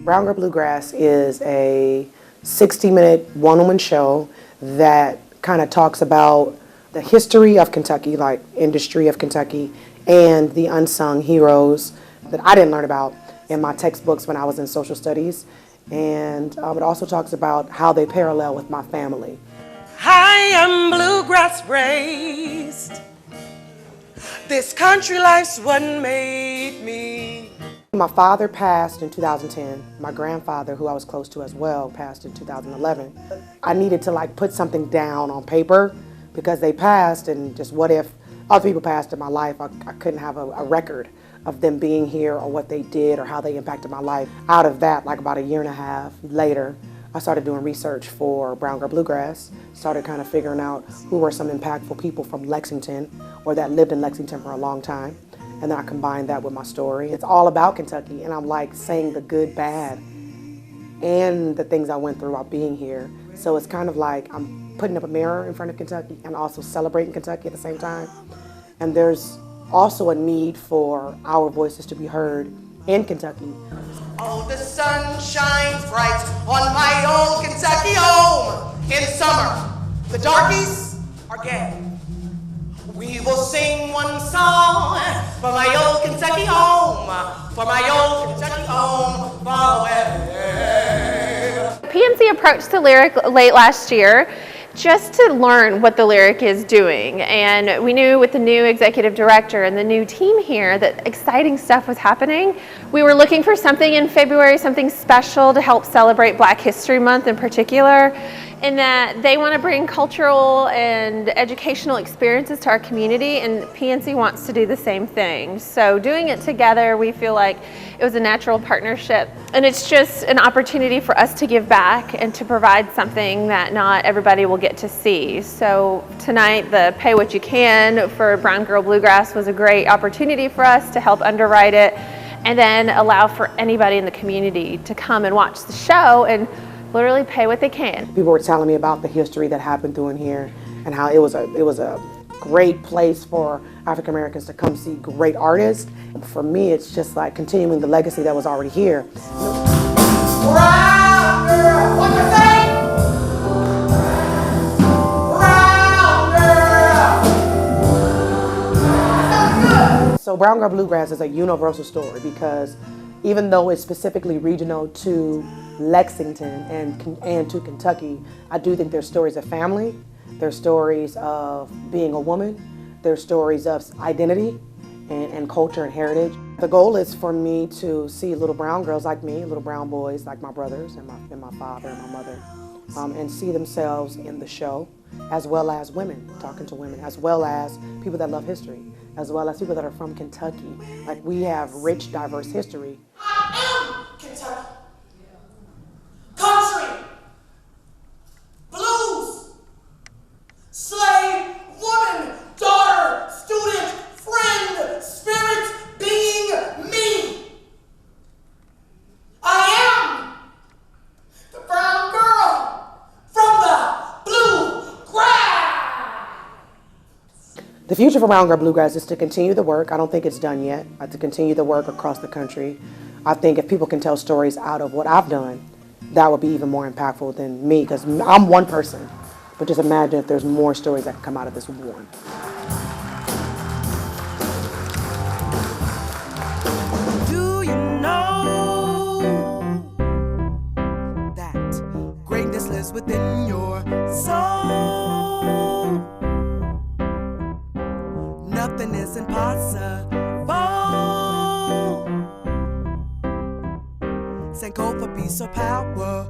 Browngirl Bluegrass is a 60-minute one-woman show that kind of talks about the history of Kentucky, like industry of Kentucky, and the unsung heroes that I didn't learn about in my textbooks when I was in social studies. And it also talks about how they parallel with my family. I am bluegrass raised. This country life's what made me. My father passed in 2010. My grandfather, who I was close to as well, passed in 2011. I needed to put something down on paper because they passed, and just what if other people passed in my life, I couldn't have a record of them being here or what they did or how they impacted my life. Out of that, about a year and a half later, I started doing research for Browngirl Bluegrass, started kind of figuring out who were some impactful people from Lexington or that lived in Lexington for a long time. And then I combined that with my story. It's all about Kentucky, and I'm saying the good, bad, and the things I went through while being here. So it's kind of I'm putting up a mirror in front of Kentucky and also celebrating Kentucky at the same time. And there's also a need for our voices to be heard in Kentucky. Oh, the sun shines bright on my old Kentucky home. In summer, the darkies are gay. We will sing one song for my old Kentucky home, for my old Kentucky home, far away. PNC approached the lyric late last year just to learn what the lyric is doing, and we knew with the new executive director and the new team here that exciting stuff was happening. We were looking for something in February, something special to help celebrate Black History Month in particular, in that they want to bring cultural and educational experiences to our community, and PNC wants to do the same thing. So doing it together, we feel like it was a natural partnership, and it's just an opportunity for us to give back and to provide something that not everybody will get to see. So tonight, the Pay What You Can for Browngirl Bluegrass was a great opportunity for us to help underwrite it and then allow for anybody in the community to come and watch the show and literally pay what they can. People were telling me about the history that happened through in here and how it was a great place for African Americans to come see great artists. For me, it's just continuing the legacy that was already here. Brown girl, what you say? Brown girl. So Browngirl Bluegrass is a universal story because even though it's specifically regional to Lexington and to Kentucky, I do think there's stories of family, there's stories of being a woman, there's stories of identity and culture and heritage. The goal is for me to see little brown girls like me, little brown boys like my brothers and my father and my mother, and see themselves in the show, as well as women, talking to women, as well as people that love history, as well as people that are from Kentucky. We have rich, diverse history. I am Kentucky. Country, blues, slave, woman, daughter, student, friend, spirit, being me. I am the brown girl from the bluegrass. The future for Browngirl Bluegrass is to continue the work. I don't think it's done yet. To continue the work across the country. I think if people can tell stories out of what I've done, that would be even more impactful than me, because I'm one person. But just imagine if there's more stories that can come out of this one. Do you know that greatness lives within your soul? Nothing is impossible. Thank God for peace so powerful.